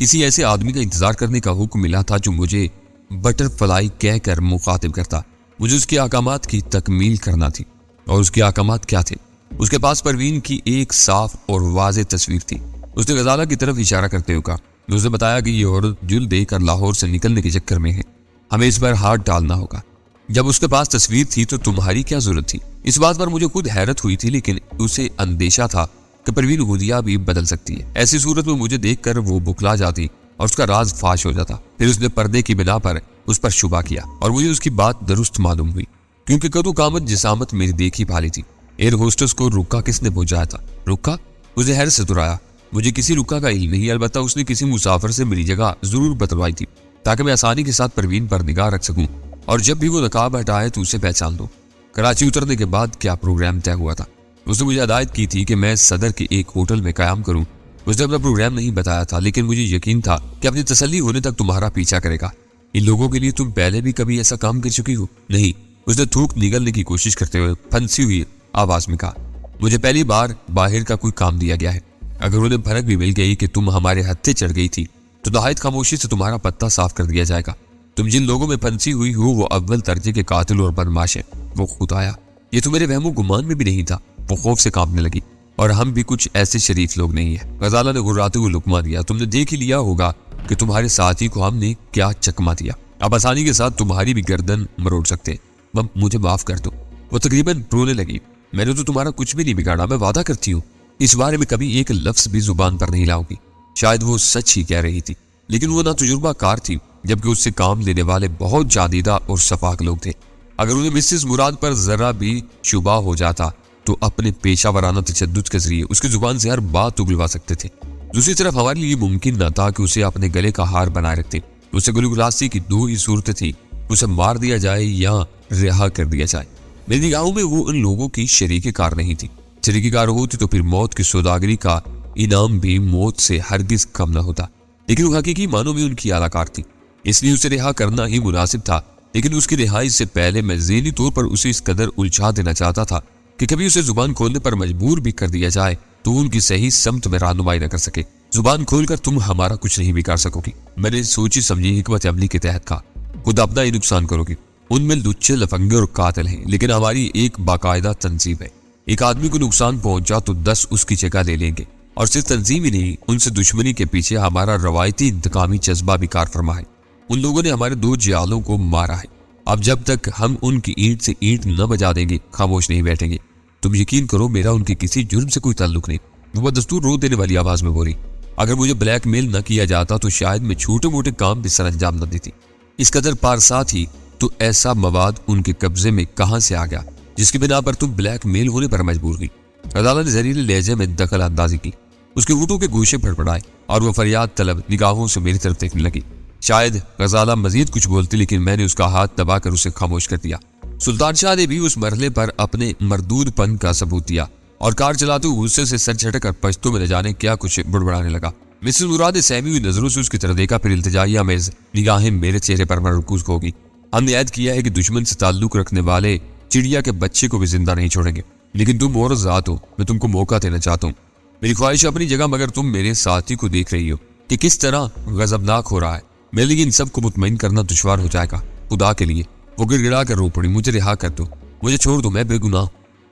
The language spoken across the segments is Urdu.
کسی ایسے آدمی کا انتظار کرنے کا حکم ملا تھا جو مجھے بٹر فلائی کہہ کر مخاطب کرتا۔ مجھے اس کے احکامات کی تکمیل کرنا تھی۔ اور اس کے احکامات کیا تھے؟ اس کے پاس پروین کی ایک صاف اور واضح تصویر تھی۔ اس نے غزالہ کی طرف اشارہ کرتے ہوئے کہا، اس نے بتایا کہ یہ عورت جل دے کر لاہور سے نکلنے کے چکر میں ہے، ہمیں اس پر ہاتھ ڈالنا ہوگا۔ جب اس کے پاس تصویر تھی تو تمہاری کیا ضرورت تھی؟ اس بات پر مجھے خود حیرت ہوئی تھی، لیکن اسے اندیشہ تھا کہ پروین ہودیہ بھی بدل سکتی ہے۔ ایسی صورت میں مجھے دیکھ کر وہ بکلا جاتی اور اس کا راز فاش ہو جاتا۔ پھر اس نے پردے کی بنا پر اس پر شبہ کیا اور مجھے اس کی بات درست معلوم ہوئی، کیونکہ قد قامت جسامت میری دیکھی بھالی تھی۔ ایئر ہوسٹس کو رکا کس نے پہنچایا تھا؟ رکا؟ اسے حیرت سے دہرایا، مجھے کسی رکا کا علم نہیں، البتہ اس نے کسی مسافر سے میری جگہ ضرور بتلوائی تھی تاکہ میں آسانی کے ساتھ پروین پر نگاہ رکھ سکوں اور جب بھی وہ نقاب ہٹائے تو اسے پہچان دوں۔ کراچی اترنے کے بعد کیا پروگرام طے ہوا تھا؟ اس نے مجھے ہدایت کی تھی کہ میں صدر کے ایک ہوٹل میں قیام کروں۔ اس نے اپنا پروگرام نہیں بتایا تھا، لیکن مجھے یقین تھا کہ اپنی تسلی ہونے تک تمہارا پیچھا کرے گا۔ ان لوگوں کے لیے تم پہلے بھی کبھی ایسا کام کر چکی ہو؟ نہیں، اس نے تھوک نگلنے کی کوشش کرتے ہوئے پھنسی ہوئی آواز میں کہا، مجھے پہلی بار باہر کا کوئی کام دیا گیا ہے۔ اگر انہیں بھنک بھی مل گئی کہ تم ہمارے ہتھے چڑھ گئی تھی تو نہایت خاموشی سے تمہارا پتہ صاف کر دیا جائے گا۔ تم جن لوگوں میں پھنسی ہوئی ہو وہ اول درجے کے قاتل اور بدماش ہیں۔ وہ خود آیا، یہ تو میرے وہم و گمان میں بھی نہیں تھا۔ وہ خوف سے کانپنے لگی، اور ہم بھی کچھ ایسے شریف لوگ نہیں ہیں۔ غزالہ نے غراتے ہوئے لقمہ دیا، تم نے دیکھ ہی لیا ہوگا کہ تمہارے ساتھی کو ہم نے کیا چکما دیا۔ اب آسانی کے ساتھ تمہاری بھی گردن مروڑ سکتے ہیں۔ مجھے معاف کر دو۔ وہ تقریباً رونے لگی، میں نے تو تمہارا کچھ بھی نہیں بگاڑا، میں وعدہ کرتی ہوں اس بارے میں کبھی ایک لفظ بھی زبان پر نہیں لاؤں گی۔ شاید وہ سچ ہی کہہ رہی تھی، لیکن وہ نہ تجربہ کار تھی، جبکہ اس سے کام لینے والے بہت جادیدہ اور شفاق لوگ تھے۔ اگر انہیں مسز مراد پر ذرا بھی شبہ ہو جاتا تو اپنے پیشہ ورانہ تشدد کے ذریعے اس کی زبان سے ہر بات اگلوا سکتے تھے۔ دوسری طرف ہمارے لیے ممکن نہ تھا کہ اسے اپنے گلے کا ہار بنائے رکھتے۔ اسے گلی گلاستی کی دو ہی صورتیں تھیں، اسے مار دیا جائے یا رہا کر دیا جائے۔ میری نگاہوں میں وہ ان لوگوں کی شریک کار نہیں تھی۔ شریک کار ہوتی تو پھر موت کی سوداگری کا انعام بھی موت سے ہرگز کم نہ ہوتا، لیکن وہ حقیقی معنوں میں ان کی اعلی کار تھی، اس لیے اسے رہا کرنا ہی مناسب تھا۔ لیکن اس کی رہائی سے پہلے میں ذہنی طور پر اسے اس قدر الجھا دینا چاہتا تھا کہ کبھی اسے زبان کھولنے پر مجبور بھی کر دیا جائے تو ان کی صحیح سمت میں رہنمائی نہ کر سکے۔ زبان کھول کر تم ہمارا کچھ نہیں بگاڑ سکو گی، میں نے سوچی سمجھی حکمت عملی کے تحت کہا، خود اپنا ہی نقصان کرو گی۔ ان میں لچے لفنگے اور قاتل ہیں، لیکن ہماری ایک باقاعدہ تنظیم ہے۔ ایک آدمی کو نقصان پہنچا تو 10 اس کی جگہ لے لیں گے، اور صرف تنظیم ہی نہیں، ان سے دشمنی کے پیچھے ہمارا روایتی انتقامی جذبہ بھی کار فرما ہے۔ ان لوگوں نے ہمارے 2 جیالوں کو مارا ہے، اب جب تک ہم ان کی اینٹ سے اینٹ نہ بجا دیں گے خاموش نہیں بیٹھیں گے۔ تم یقین کرو میرا ان کے کسی جرم سے کوئی تعلق نہیں۔ وہ دستور رو دینے والی آواز میں بولی، اگر مجھے بلیک میل نہ کیا جاتا تو شاید میں چھوٹے موٹے کام بھی سر انجام نہ دیتی۔ اس قدر پارسا تھی تو ایسا مواد ان کے قبضے میں کہاں سے آ گیا جس کی بنا پر تم بلیک میل ہونے پر مجبور ہوئی؟ غزالہ نے زہریلے لہجے میں دخل اندازی کی، اس کے ہونٹوں کے گوشے پھڑپڑائے اور وہ فریاد طلب نگاہوں سے میری طرف دیکھنے لگی۔ شاید غزالہ مزید کچھ بولتی، لیکن میں نے اس کا ہاتھ دبا کر اسے خاموش کر دیا۔ سلطان شاہ نے بھی اس مرحلے پر اپنے مردود پن کا ثبوت دیا اور کار چلاتے ہوئے غصے سے سر جھٹک کر پشتوں میں نہ جانے کیا کچھ بڑبڑانے لگا۔ مسز مراد نے سہمی ہوئی نظروں سے اس کی طرف دیکھا، پھر التجائیہ میز نگاہیں میرے چہرے پر مرکوز ہوگی۔ ہم نے عہد کیا ہے کہ دشمن سے تعلق رکھنے والے چڑیا کے بچے کو بھی زندہ نہیں چھوڑیں گے، لیکن تم اور ذات ہو، میں تم کو موقع دینا چاہتا ہوں۔ میری خواہش اپنی جگہ، مگر تم میرے ساتھی کو دیکھ رہی ہو کہ کس طرح غضبناک ہو رہا ہے، میرے لیے ان سب کو مطمئن کرنا دشوار ہو جائے گا۔ خدا کے لیے وہ گڑ گڑا کر رو پڑی، مجھے رہا کر دو، مجھے چھوڑ دو، میں بے گناہ۔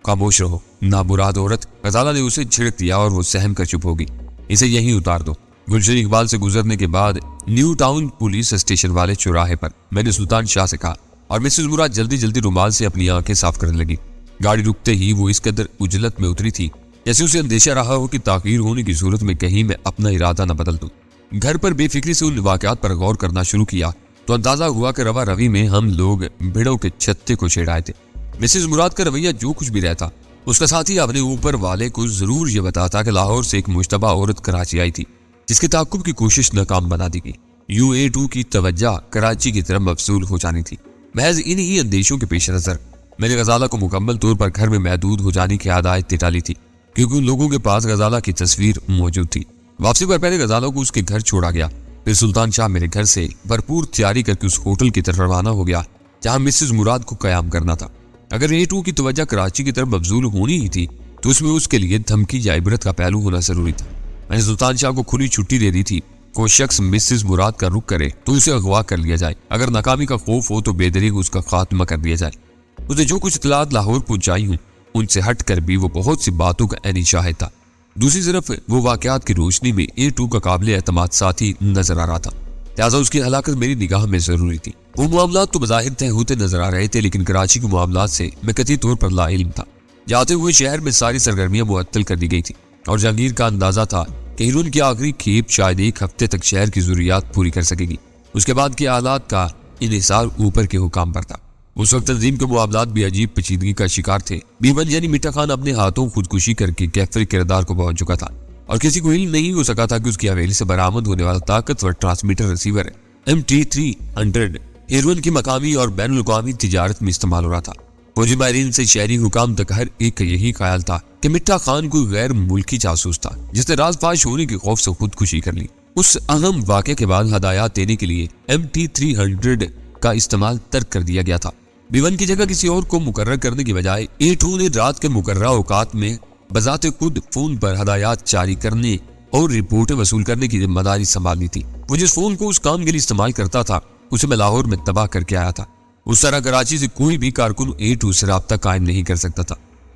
خاموش رہو نامراد عورت، غزالہ نے اسے چھڑک دیا اور وہ سہم کر چپ ہوگی۔ اسے یہیں اتار دو۔ گلشن اقبال سے گزرنے کے بعد نیو ٹاؤن پولیس اسٹیشن والے چوراہے پر میں نے سلطان شاہ سے کہا، اور مسز مراد جلدی جلدی رومال سے اپنی آنکھیں صاف کرنے لگی۔ گاڑی رکتے ہی وہ اس قدر اجلت میں اتری تھی جیسے اسے اندیشہ رہا ہو کہ تاخیر ہونے کی صورت میں کہیں میں اپنا ارادہ نہ بدل دوں۔ گھر پر بے فکری سے ان واقعات پر غور کرنا شروع کیا تو اندازہ ہوا کہ روا روی میں ہم لوگ بھیڑوں کے چھتے کو چھیڑائے تھے۔ مسز مراد کا رویہ جو کچھ بھی رہتا، اس کا ساتھی اپنے اوپر والے کو ضرور یہ بتاتا کہ لاہور سے ایک مشتبہ عورت کراچی آئی تھی جس کے تعاقب کی کوشش ناکام بنا دی گئی۔ UA2 کی توجہ کراچی کی طرف مبذول ہو جانی تھی۔ محض انہی اندیشوں کے پیش نظر میں نے غزالہ کو مکمل طور پر گھر میں محدود ہو جانے کی ہدایت ڈالی تھی، کیونکہ ان لوگوں کے پاس غزالہ کی تصویر موجود تھی۔ واپسی پر پہلے غزالہ کو اس کے گھر چھوڑا گیا، پھر سلطان شاہ میرے گھر سے بھرپور تیاری کر کے اس ہوٹل کی طرف روانہ ہو گیا جہاں مسز مراد کو قیام کرنا تھا۔ اگر A2 کی توجہ کراچی کی طرف مبذول ہونی ہی تھی تو اس میں اس کے لیے دھمکی یا عبرت کا پہلو ہونا ضروری تھا۔ میں نے سلطان شاہ کو کھلی چھٹی دے دی تھی، کوئی شخص مسز مراد کا رخ کرے تو اسے اغوا کر لیا جائے، اگر ناکامی کا خوف ہو تو بے دریغ اس کا خاتمہ کر دیا جائے۔ اسے جو کچھ اطلاعات لاہور پہنچائی ہوں ان سے ہٹ کر بھی وہ بہت سی باتوں کا عینی شاہد تھا۔ دوسری طرف وہ واقعات کی روشنی میں A2 کا قابل اعتماد ساتھی نظر آ رہا تھا، لہٰذا اس کی ہلاکت میری نگاہ میں ضروری تھی۔ وہ معاملات تو بظاہر طے ہوتے نظر آ رہے تھے، لیکن کراچی کے معاملات سے میں قطعی طور پر لا علم تھا۔ جاتے ہوئے شہر میں ساری سرگرمیاں معطل کر دی گئی تھی اور جہانگیر کا اندازہ تھا کہ ہیرون کی آخری کھیپ شاید ایک ہفتے تک شہر کی ضروریات پوری کر سکے گی۔ اس کے بعد کے آلات کا انحصار اوپر کے حکام پر تھا۔ اس وقت تنظیم کے معاملات بھی عجیب پیچیدگی کا شکار تھے۔ B1 یعنی مٹا خان اپنے ہاتھوں خودکشی کر کے کیفر کردار کو پہنچ چکا تھا اور کسی کو علم نہیں ہو سکا تھا کہ اس کی حویلی سے برآمد ہونے والا طاقتور ٹرانسمیٹر ریسیور MT300 ہیرون کی مقامی اور بین الاقوامی تجارت میں استعمال ہو رہا تھا۔ فوجی ماہرین سے شہری حکام تک ہر ایک کا یہی خیال تھا کہ مٹا خان کوئی غیر ملکی جاسوس تھا جس نے راز فاش ہونے کے خوف سے خودکشی کر لی۔ اس اہم واقعے کے بعد ہدایات دینے کے لیے MT300 کا استعمال ترک کر دیا گیا تھا۔ B1 کی جگہ کسی اور کو مقرر کرنے کی بجائے A2 نے رات کے مقررہ اوقات میں بذات خود فون پر ہدایات جاری کرنے اور رپورٹیں وصول کرنے کی ذمہ داری سنبھالنی تھی۔ وہ جس فون کو اس کام کے لیے استعمال کرتا تھا اسے میں لاہور میں تباہ کر کے آیا تھا۔ اس طرح کراچی سے کوئی بھی کارکن A2 سے رابطہ قائم نہیں کر سکتا تھا۔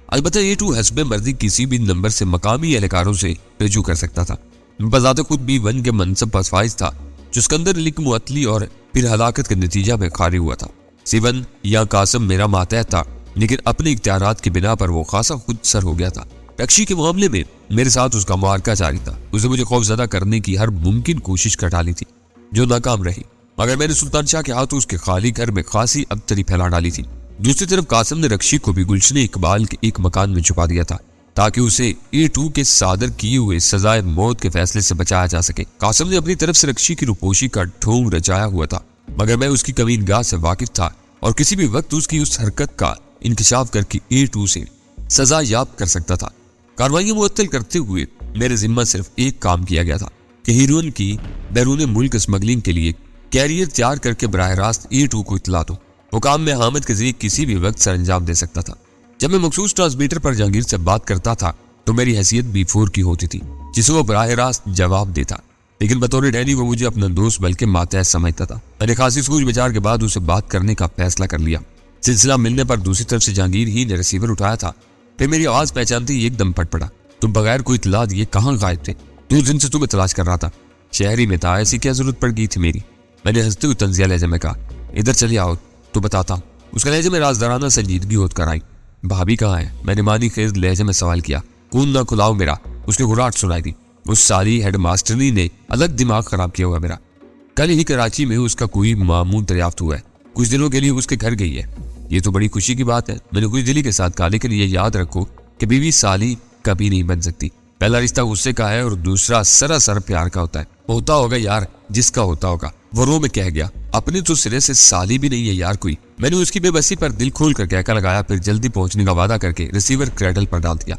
البتہ A2 حسب مرضی کسی بھی نمبر سے مقامی اہلکاروں سے رجوع کر سکتا تھا۔ بذات خود B1 کے منصب پر فائز تھا جو اسکندر علی کی معطلی اور پھر ہلاکت کے نتیجہ میں خارج ہوا تھا۔ C1 یا قاسم میرا ماتحت تھا، لیکن اپنے اختیارات کی بنا پر وہ خاصا خود سر ہو گیا تھا۔ رکشی کے معاملے میں میرے ساتھ اس کا معرکہ جاری تھا۔ اسے مجھے خوف زدہ کرنے کی ہر ممکن کوشش کر ڈالی تھی جو ناکام رہی، مگر میں نے سلطان شاہ کے ہاتھوں اس کے خالی گھر میں خاصی ابتری پھیلا ڈالی تھی۔ دوسری طرف قاسم نے رکشی کو بھی گلشن اقبال کے ایک مکان میں چھپا دیا تھا تاکہ اسے A2 کے صادر کیے ہوئے سزائے موت کے فیصلے سے بچایا جا سکے۔ قاسم نے اپنی طرف سے رکشی کی روپوشی کا ڈھونگ رچایا ہوا تھا، مگر میں اس کی کمین گاہ سے واقف تھا اور کسی بھی وقت اس کی اس حرکت کا انکشاف کر کے A2 سے سزا یاب کر سکتا تھا۔ کارروائیاں معطل کرتے ہوئے میرے ذمہ صرف ایک کام کیا گیا تھا کہ ہیرون کی بیرون ملک اسمگلنگ کے لیے کیریئر تیار کر کے براہ راست A2 کو اطلاع دو۔ وہ کام میں حامد کے ذریعے کسی بھی وقت سر انجام دے سکتا تھا۔ جب میں مخصوص ٹرانسمیٹر پر جہانگیر سے بات کرتا تھا تو میری حیثیت B4 کی ہوتی تھی جسے وہ براہ راست جواب دیتا، لیکن بطور ڈینی وہ مجھے اپنا دوست بلکہ ماتحت سمجھتا تھا۔ میں نے خاصی سوچ بچار کے بعد اسے بات کرنے کا فیصلہ کر لیا۔ سلسلہ ملنے پر دوسری طرف سے جہانگیر ہی نے ریسیور اٹھایا تھا، پھر میری آواز پہچانتے ہی ایک دم پھٹ پڑا۔ تم بغیر کوئی اطلاع دیے کہاں غائب تھے؟ 2 دن سے تمہیں تلاش کر رہا تھا۔ شہری میں تھا، ایسی کیا ضرورت پڑ گئی تھی میری؟ میں نے ہنستے ہوئے طنزیہ لہجے میں کہا، ادھر چلی آؤ تو بتاتا ہوں۔ اس کا لہجے میں رازدارانہ سنجیدگی ہوت کر آئی۔ بھابھی کہاں ہے؟ میں نے مانی خیز لہجے میں سوال کیا۔ کون نہ کھلاؤ میرا، اس کی گھراٹ سنائی دی۔ اس ساری ہیڈ ماسٹرنی نے الگ دماغ خراب کیا ہوا میرا۔ کل ہی کراچی میں اس کا کوئی معمول دریافت ہوا ہے، کچھ دنوں کے لیے اس کے گھر گئی ہے۔ یہ تو بڑی خوشی کی بات ہے، میں نے خوش دلی کے ساتھ کہا، لیکن یہ یاد رکھو کہ بیوی سالی کبھی نہیں بن سکتی۔ پہلا رشتہ غصے کا ہے اور دوسرا سراسر پیار کا ہوتا ہے۔ ہوتا ہوگا یار، جس کا ہوتا ہوگا۔ وہ رو میں کہہ گیا، اپنے تو سرے سے سالی بھی نہیں ہے یار کوئی۔ میں نے اس کی بے بسی پر دل کھول کر کہکا لگایا، پھر جلدی پہنچنے کا وعدہ کر کے ریسیور کریڈل پر ڈال دیا۔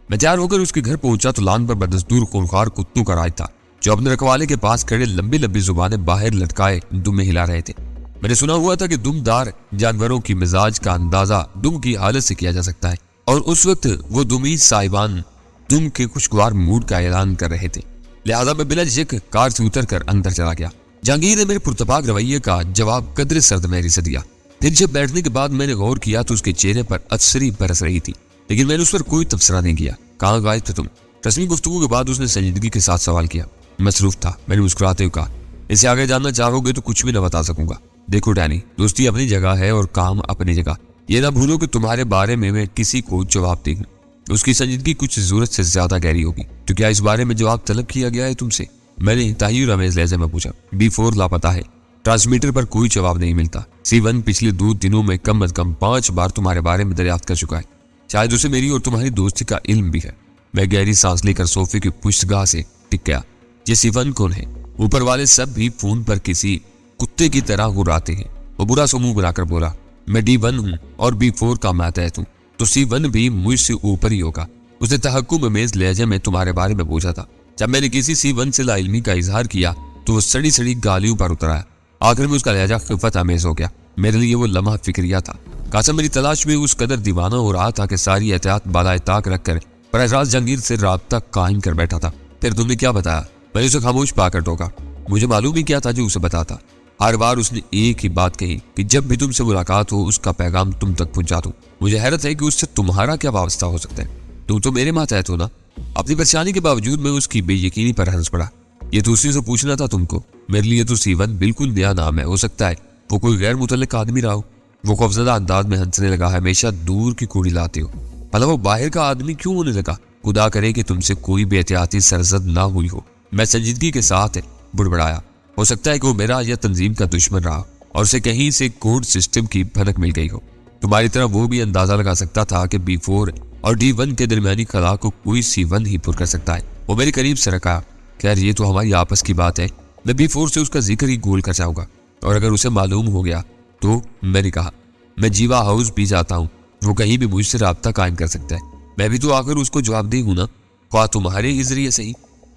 میں تیار ہو کر اس کے گھر پہنچا تو لان پر بدستور خونخوار کتوں کا راج تھا جو اپنے رکھوالے کے پاس کھڑے لمبی لمبی زبانیں باہر لٹکائے دمیں ہلا رہے تھے۔ میں نے سنا ہوا تھا کہ دم دار جانوروں کی مزاج کا اندازہ دم کی حالت سے کیا جا سکتا ہے، اور اس وقت وہ دمی صاحبان دم کے خوشگوار موڈ کا اعلان کر رہے تھے، لہذا میں بلا جھجک کار سے اتر کر اندر چلا گیا۔ جہانگیر نے میرے پرتپاک رویے کا جواب قدر سرد مہری سے دیا۔ پھر جب بیٹھنے کے بعد میں نے غور کیا تو اس کے چہرے پر اتسری برس رہی تھی، لیکن میں نے اس پر کوئی تبصرہ نہیں کیا۔ کہاں غائب تھے تم؟ رسمی گفتگو کے بعد اس نے سنجیدگی کے ساتھ سوال کیا۔ مصروف تھا، میں نے مسکراتے ہوئے کہا، اسے آگے جاننا چاہو گے تو کچھ بھی نہ بتا سکوں گا۔ دیکھو ڈینی، دوستی اپنی جگہ ہے اور کام اپنی جگہ۔ یہ نہ بھولو کہ تمہارے بارے میں کسی کو جواب دے گا۔ اس کی سنجیدگی کچھ ضرورت سے زیادہ گہری ہوگی۔ تو کیا اس بارے میں جواب طلب کیا گیا ہے تم سے؟ میں نے تحیر آمیز لہجے میں پوچھا۔ B4 لاپتہ ہے، ٹرانسمیٹر پر کوئی جواب نہیں ملتا۔ C1 پچھلے 2 دنوں میں کم از کم 5 بار تمہارے بارے میں دریافت کر چکا ہے، شاید اسے میری اور تمہاری دوستی کا علم بھی ہے۔ میں گہری سانس لے کر صوفے کی پشت گاہ سے ٹک گیا۔ یہ C1 کون ہے؟ اوپر والے سب بھی فون پر کسی کتے کی طرح گراتے ہیں۔ وہ برا سو منہ بنا کر بولا، میں D1 ہوں اور B4 کا ماتحت ہوں، تو C1 بھی مجھ سے اوپر ہی ہوگا۔ اس نے تحکم امیز لہجے میں تمہارے بارے میں پوچھا تھا۔ جب میں نے کسی C1 سے لا علمی کا اظہار کیا تو وہ سڑی سڑی گالیوں پر اتر آیا۔ آخر میں اس کا لہجہ خفت آمیز ہو گیا۔ میرے لیے وہ لمحہ فکریہ تھا۔ قاسم میری تلاش میں اس قدر دیوانہ ہو رہا تھا کہ ساری احتیاط بالائے طاق رکھ کر براہ راست جہانگیر سے رابطہ قائم کر بیٹھا تھا۔ پھر تم نے کیا بتایا؟ میں نے اسے خاموش پا کر ٹوکا۔ مجھے معلوم ہی کیا تھا جو اسے بتاتا۔ ہر بار اس نے ایک ہی بات کہی کہ جب بھی تم سے ملاقات ہو اس کا پیغام تم تک پہنچا دو۔ مجھے حیرت ہے کہ اس سے تمہارا کیا وابستہ ہو سکتا ہے؟ تم تو میرے ماتحت ہو نا۔ اپنی پریشانی کے باوجود میں اس کی بے یقینی پر ہنس پڑا۔ یہ تو اسی سے پوچھنا تھا تم کو۔ میرے لیے تو سیون بالکل نیا نام ہے، ہو سکتا ہے وہ کوئی غیر متعلق آدمی رہا ہو۔ وہ خوفزدہ انداز میں ہنسنے لگا۔ ہمیشہ دور کی کوڑی لاتے ہو، بھلا وہ باہر کا آدمی کیوں ہونے لگا؟ خدا کرے کہ تم سے کوئی بے احتیاطی سرزد نہ ہوئی ہو۔ میں سنجیدگی کے ساتھ بڑبڑایا۔ ہو سکتا ہے کہ وہ میرا یا تنظیم کا دشمن رہا اور اسے کہیں سے کوڈ سسٹم کی بھنک مل گئی ہو۔ تمہاری طرح وہ بھی اندازہ لگا سکتا تھا کہ B4 اور D1 کے درمیانی خلا کو کوئی C1 ہی پر کر سکتا ہے۔ وہ میرے قریب سے رکھا۔ خیر یہ تو ہماری آپس کی بات ہے، میں B4 سے اس کا ذکر ہی گول کر جاؤں گا، اور اگر اسے معلوم ہو گیا تو میں نے کہا میں جیوا ہاؤس بھی جاتا ہوں، وہ کہیں بھی مجھ سے رابطہ قائم کر سکتا ہے۔ میں بھی تو آخر اس کو جواب دے ہوں نا، خواہ تمہارے ہی ذریعے سے ہی۔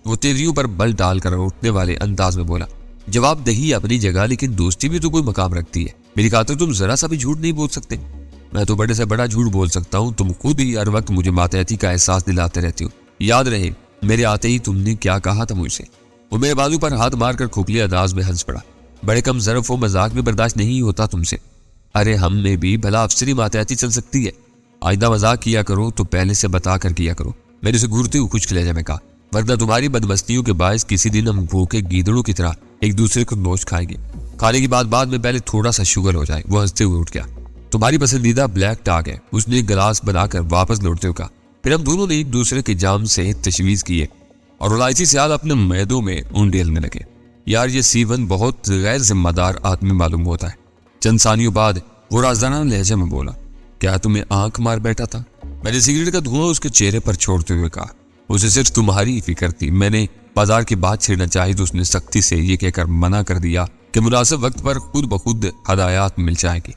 وہ تیوریوں پر بل ڈال کر اٹھنے والے انداز میں بولا۔ جواب دہی اپنی جگہ، لیکن دوستی بھی تو کوئی مقام رکھتی ہے۔ میری خاطر تم ذرا سا بھی جھوٹ نہیں بول سکتے۔ میں تو بڑے سے بڑا جھوٹ بول سکتا ہوں، تم خود ہی ہر وقت مجھے ماتحتی کا احساس دلاتے رہتے ہو۔ یاد رہے میرے آتے ہی تم نے کیا کہا تھا مجھ سے۔ وہ میرے بازو پر ہاتھ مار کر کھوکھلی انداز میں ہنس پڑا۔ بڑے کم ظرف و مذاق میں برداشت نہیں ہوتا تم سے۔ ارے ہم میں بھی بھلا افسری ماتحتی چل سکتی ہے؟ آئندہ مذاق کیا کرو تو پہلے سے بتا کر کیا کرو، میرے سے گھورتے ہوئے خشک لہجے میں کہا، ورنہ تمہاری بدمستیوں کے باعث کسی دن ہم بھوکے گیدڑوں کی طرح ایک دوسرے کو نوچ کھائیں گے۔ کھانے کی بعد میں پہلے تھوڑا سا شوگر ہو جائے۔ وہ ہنستے ہوئے اٹھ گیا۔ تمہاری پسندیدہ بلیک ٹاگ ہے، اس نے ایک گلاس بنا کر واپس لوٹتے ہوئے کہا۔ پھر ہم دونوں نے ایک دوسرے کے جام سے تشویز کیے اور الائچی سیال اپنے میدوں میں اونڈیلنے لگے۔ یار یہ C1 بہت غیر ذمہ دار آدمی معلوم ہوتا ہے۔ چند ثانیوں بعد وہ رازدانہ لہجے میں بولا، کیا تمہیں آنکھ مار بیٹھا تھا؟ میں نے سگریٹ کا دھواں اس کے چہرے پر چھوڑتے ہوئے کہا، اسے صرف تمہاری ہی فکر تھی۔ میں نے بازار کی بات چھیڑنا چاہی تو اس نے سختی سے یہ کہہ کر منع کر دیا کہ مناسب وقت پر خود بخود ہدایات مل جائیں گی۔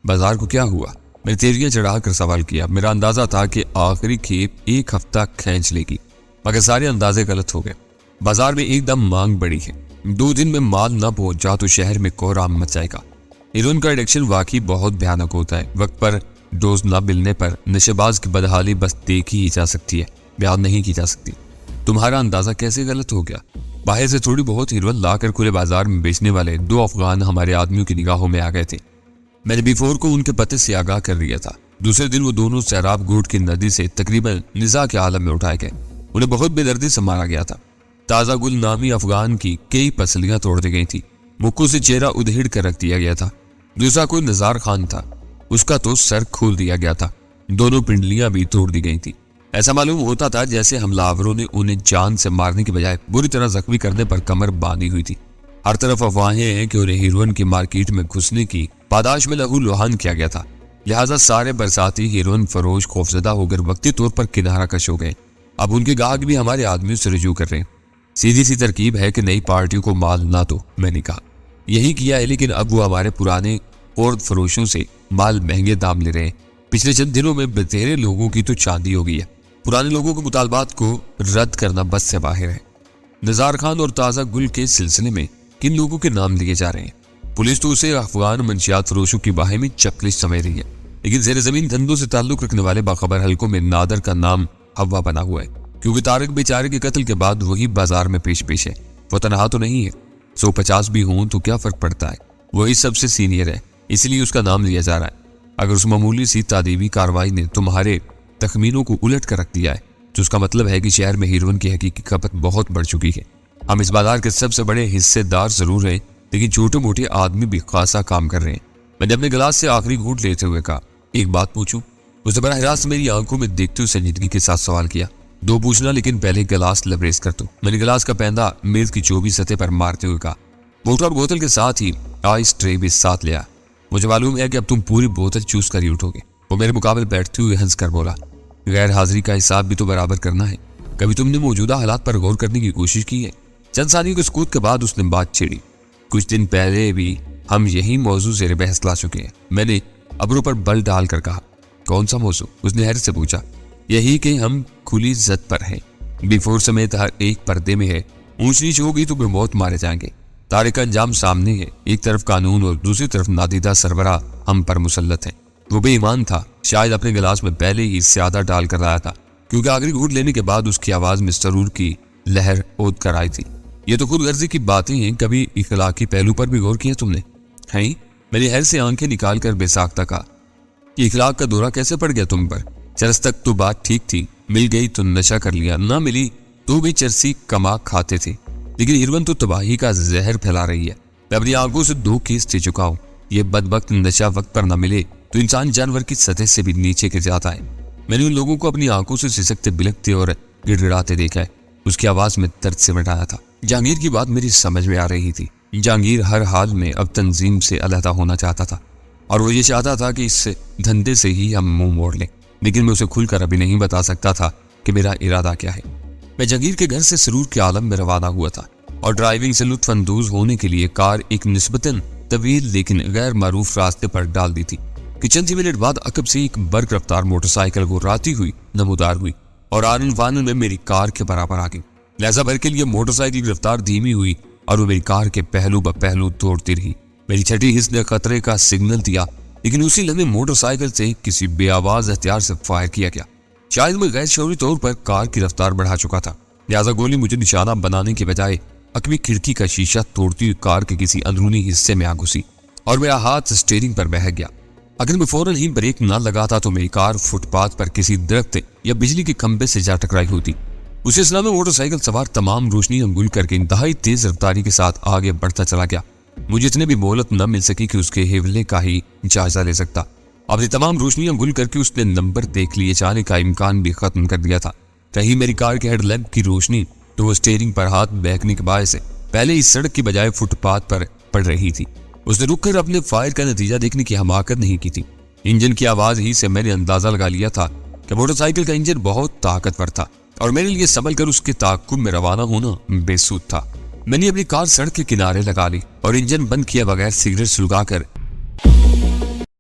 بازار کو کیا ہوا؟ میں نے تیریاں چڑھا کر سوال کیا۔ میرا اندازہ تھا کہ آخری کھیپ ایک ہفتہ کھینچ لے گی، مگر سارے اندازے غلط ہو گئے۔ بازار میں ایک دم مانگ بڑی ہے، 2 دن میں مال نہ پہنچا تو شہر میں کوہرام مچ جائے گا۔ ہیروئن کا ایڈکشن واقعی بہت بھیانک ہوتا ہے۔ وقت پر ڈوز نہ ملنے پر نشے باز کی بدحالی بس دیکھی ہی جا سکتی ہے، بیان نہیں کی جا سکتی۔ تمہارا اندازہ کیسے غلط ہو گیا؟ باہر سے تھوڑی بہت ہیروئن لا کر کھلے بازار میں بیچنے والے 2 افغان ہمارے آدمیوں کی نگاہوں میں آ گئے تھے۔ میں نے B4 کو ان کے پتے سے آگاہ کر دیا تھا۔ دوسرے دن وہ دونوں سیراب گھوٹ کی ندی سے تقریباً نزاع کے عالم میں اٹھائے گئے۔ انہیں بہت بے دردی سے مارا گیا تھا۔ تازہ گل نامی افغان کی کئی پسلیاں توڑ دی گئی تھی، مکوں سے چہرہ ادھیڑ کر رکھ دیا گیا تھا۔ دوسرا کوئی نزار خان تھا، اس کا تو سر کھول دیا گیا تھا، دونوں پنڈلیاں بھی توڑ دی گئی تھی۔ ایسا معلوم ہوتا تھا جیسے حملہ آوروں نے انہیں جان سے مارنے کی بجائے بری طرح زخمی کرنے پر کمر باندھی ہوئی تھی۔ ہر طرف افواہیں ہیں کہ انہیں ہیروئن کی مارکیٹ میں گھسنے کی پاداش میں لہو لوہان کیا گیا تھا، لہٰذا سارے برساتی ہیروئن فروش خوفزدہ ہو کر وقتی طور پر کنارہ کش ہو گئے۔ اب ان کے گاہک بھی ہمارے آدمیوں سے رجوع کر رہے ہیں۔ سیدھی سی ترکیب ہے کہ نئی پارٹیوں کو مال نہ دو، میں نے کہا۔ یہی کیا ہے، لیکن اب وہ ہمارے پرانے خورد فروشوں سے مال مہنگے دام لے رہے ہیں۔ پچھلے چند دنوں میں بتیرے لوگوں کی تو چاندی ہو گئی ہے۔ پرانے لوگوں کے مطالبات کو رد کرنا بس سے باہر ہے۔ نزار خان اور تازہ گل کے سلسلے میں کن لوگوں کے نام لیے جا رہے ہیں؟ پولیس تو اسے افغان منشیات فروشوں کی باہمی چپلش سمجھ رہی ہے، لیکن زیر زمین دھندوں سے تعلق رکھنے والے باخبر حلقوں میں نادر کا نام ہوا بنا ہوا ہے، کیونکہ طارق بیچارے کے قتل کے بعد وہی بازار میں پیش ہے۔ وہ تنہا تو نہیں ہے، 150 بھی ہوں تو کیا فرق پڑتا ہے، وہی سب سے سینئر ہے، اس لیے اس کا نام لیا جا رہا ہے۔ اگر اس معمولی سی تادیبی کارروائی نے تمہارے تخمینوں کو الٹ کر رکھ دیا ہے تو اس کا مطلب ہے کہ شہر میں ہیروئن کی حقیقی کھپت بہت بڑھ چکی ہے۔ ہم اس بازار کے سب سے بڑے حصے دار ضرور ہیں، لیکن چھوٹے موٹے آدمی بھی خاصا کام کر رہے ہیں۔ میں نے اپنے گلاس سے آخری گھونٹ لیتے ہوئے کہا، ایک بات پوچھوں؟ اس نے براہ راست میری آنکھوں میں دیکھتے ہوئے سنجیدگی کے ساتھ سوال کیا۔ 2 پوچھنا، لیکن پہلے گلاس لبریز کر دو۔ میں نے گلاس کا پیندہ میز کی چوبی سطح پر مارتے ہوئے کہا۔ موٹر اور بوتل کے ساتھ ہی آئس ٹرے بھی ساتھ لیا۔ مجھے معلوم ہے کہ اب تم پوری بوتل چوس کر ہی اٹھو گے۔ وہ میرے مقابل بیٹھتے ہوئے ہنس کر بولا، غیر حاضری کا حساب بھی تو برابر کرنا ہے۔ کبھی تم نے موجودہ حالات پر غور کرنے کی کوشش کی ہے؟ چند ثانیوں کے سکوت کے بعد اس نے بات چھیڑی۔ کچھ دن پہلے بھی ہم یہی موضوع زیر بحث لا چکے ہیں۔ میں نے ابروں پر بل ڈال کر کہا، کون سا موضوع؟ اس نے حیرت سے پوچھا۔ یہی کہ ہم کھلی زد پر ہیں، B4 سمیت ہر ایک پردے میں ہے۔ اونچ نیچ ہوگی تو بے موت مارے جائیں گے۔ طارق کا انجام سامنے ہے، ایک طرف قانون اور دوسری طرف نادیدہ سربراہ ہم پر مسلط ہیں۔ وہ بے ایمان تھا، شاید اپنے گلاس میں پہلے ہی سیادہ ڈال کر لایا تھا، کیونکہ آخری گھونٹ لینے کے بعد اس کی آواز میں سرور کی لہر اود کر آئی تھی۔ یہ تو خود غرضی کی باتیں ہیں، کبھی اخلاقی پہلو پر بھی غور کیا تم نے؟ ہیں؟ میری حیر سے آنکھیں نکال کر بے ساختہ کہا کہ اخلاق کا دورہ کیسے پڑ گیا تم پر؟ چرس تک تو بات ٹھیک تھی، مل گئی تو نشہ کر لیا، نہ ملی تو بھی چرسی کما کھاتے تھے، لیکن ہرون تو تباہی کا زہر پھیلا رہی ہے۔ میں اپنی آنکھوں سے 2 کیس دے چکا ہوں۔ یہ بدبخت نشہ وقت پر نہ ملے تو انسان جانور کی سطح سے بھی نیچے گر جاتا ہے۔ میں نے ان لوگوں کو اپنی آنکھوں سے سسکتے بلکتے اور گڑ گڑاتے دیکھا ہے۔ اس کی آواز میں درد سے مٹایا تھا۔ جہانگیر کی بات میری سمجھ میں آ رہی تھی۔ جہانگیر ہر حال میں اب تنظیم سے علیحدہ ہونا چاہتا تھا، اور وہ یہ چاہتا تھا کہ اس دھندے سے ہی ہم منہ موڑ لیں، لیکن میں اسے کھل کر ابھی نہیں بتا سکتا تھا کہ میرا ارادہ کیا ہے۔ میں جہانگیر کے گھر سے سرور کے عالم میں روانہ ہوا تھا، اور ڈرائیونگ سے لطف اندوز ہونے کے لیے کار ایک نسبتاً طویل لیکن غیر معروف راستے پر ڈال دی تھی کہ چند ہی منٹ بعد عقب سے ایک برق رفتار موٹر سائیکل گھراتی ہوئی نمودار ہوئی اور آنن فانن میں میری کار کے برابر آ گئی۔ لہذا بھر کے لیے موٹر سائیکل کی رفتار دھیمی ہوئی اور وہ میری کار کے پہلو بہ پہلو دوڑتی رہی۔ میری چھٹی حص نے خطرے کا سگنل دیا، لیکن اسی لمحے موٹر سائیکل سے کسی بے آواز ہتھیار سے فائر کیا گیا۔ شاید میں غیر شعوری طور پر کار کی رفتار بڑھا چکا تھا، لہذا گولی مجھے نشانہ بنانے کے بجائے عقبی کھڑکی کا شیشہ توڑتی ہوئی کار کے کسی اندرونی حصے میں آ گھسی اور میرا ہاتھ اسٹیئرنگ پر بہہ گیا۔ اگر میں فوراً ہی بریک نہ لگاتا تو میری کار فٹ پاتھ پر کسی درخت یا بجلی کے کھمبے سے جا ٹکرائی ہوتی۔ اسی اسنا میں موٹر سائیکل سوار تمام روشنیاں گل کر کے انتہائی تیز رفتاری کے ساتھ آگے بڑھتا چلا گیا۔ مجھے اتنے بھی مہلت نہ مل سکی کہ اس کے حوالے کا ہی جائزہ لے سکتا۔ اپنی تمام روشنیاں گل کر کے اس نے نمبر دیکھ لیے جانے کا امکان بھی ختم کر دیا تھا۔ رہی میری کار کے ہیڈ لیمپ کی روشنی تو وہ اسٹیئرنگ پر ہاتھ بہکنے کے باعث پہلے اس سڑک کی بجائے فٹ پاتھ پر پڑ رہی تھی۔ اس نے رک کر اپنے فائر کا نتیجہ دیکھنے کی حماقت نہیں کی تھی۔ انجن کی آواز ہی سے میں نے اندازہ لگا لیا تھا کہ موٹر سائیکل کا انجن بہت طاقتور تھا، اور میرے لیے سنبھل کر اس کے تعاقب میں روانہ ہونا بے سود تھا۔ میں نے اپنی کار سڑک کے کنارے لگا لی اور انجن بند کیا بغیر سگریٹ سلگا کر